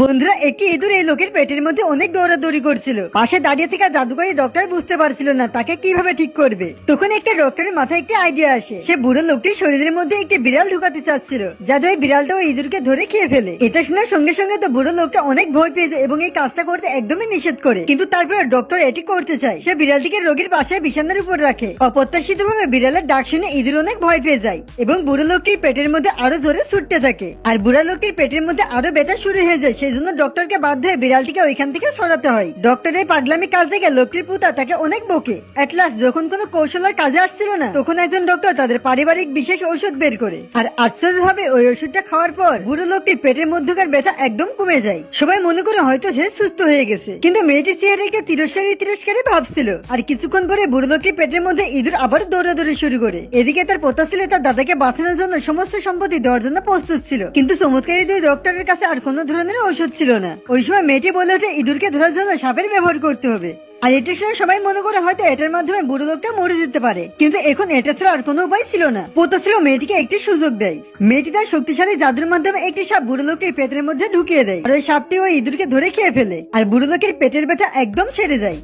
বন্ধুরা, একটি ইঁদুর এই লোকের পেটের মধ্যে অনেক দৌড়াদৌড়ি করছিল। পাশে দাঁড়িয়ে থাকা জাদুকরী ডক্টর বুঝতে পারছিল না তাকে কিভাবে ঠিক করবে। তখন একটা ডক্টরের মাথায় একটি আইডিয়া আসে। সে বুড়ো লোকটির শরীরের মধ্যে একটি বিড়াল ঢুকাতে চাচ্ছিল, যাতে ওই বিড়ালটা ওই ইঁদুরকে ধরে খেয়ে ফেলে। এটা শোনার সঙ্গে সঙ্গে তো বুড়ো লোকটা অনেক ভয় পেয়ে যায় এবং এই কাজটা করতে একদমই নিষেধ করে। কিন্তু তারপরে ডক্টর এটি করতে চায়। সে বিড়ালটিকে রোগীর পাশে বিছানার উপর রাখে। অপ্রত্যাশিতভাবে বিড়ালের ডাক শুনে ইঁদুর অনেক ভয় পেয়ে যায় এবং বুড়ো লোকটির পেটের মধ্যে আরো জোরে ছুটতে থাকে। আর বুড়া লোকটির পেটের মধ্যে আরো ব্যথা শুরু হয়ে যায়। সেই জন্য ডক্টরকে বাধ্য হয়ে বিড়ালটিকে ওইখান থেকে সরাতে হয়। ডক্টরের পাগলামি কাজ থেকে লোকটির পুতা তাকে অনেক বকে। এট লাস্ট যখন কোনো কৌশল আর কাজে আসছিল না, তখন একজন ডক্টর তাদের পারিবারিক বিশেষ ঔষধ বের করে। আর আশ্চর্যভাবে ওই ওষুধটা খাওয়ার পর বুড়ো লোকটির পেটের মধ্যকার ব্যথা একদম কমে যায়। সবাই মনে করে হয়তো সে সুস্থ হয়ে গেছে, কিন্তু মেয়েটি চেহারাকে তিরস্কারী ভাবছিল। আর কিছুক্ষণ পরে বুড়ো লোকটির পেটের মধ্যে ইঁদুর আবার দৌড়াদৌড়ি শুরু করে। এদিকে তার পোতা ছেলে তার দাদাকে বাঁচানোর জন্য সমস্ত সম্পত্তি দেওয়ার জন্য প্রস্তুত ছিল, কিন্তু চমৎকারী দুই ডক্টরের কাছে আর কোনো ধরনের ঔষধ ছিল না। ওই সময় মেয়েটি বলে ওঠে ইঁদুরকে ধরার জন্য সাপের ব্যবহার করতে হবে। আর এটা শুনে সবাই মনে করে হয়তো এটার মাধ্যমে বুড়ো লোকটা মরে যেতে পারে, কিন্তু এখন এটা ছাড়া আর কোনো উপায় ছিল না। পোতা ছিল মেয়েটিকে একটি সুযোগ দেয়। মেয়েটি তার শক্তিশালী জাদুর মাধ্যমে একটি সাপ বুড়ো লোকটির পেটের মধ্যে ঢুকিয়ে দেয়। আর ওই সাপটি ওই ইঁদুরকে ধরে খেয়ে ফেলে। আর বুড়ো লোকের পেটের ব্যথা একদম সেরে যায়।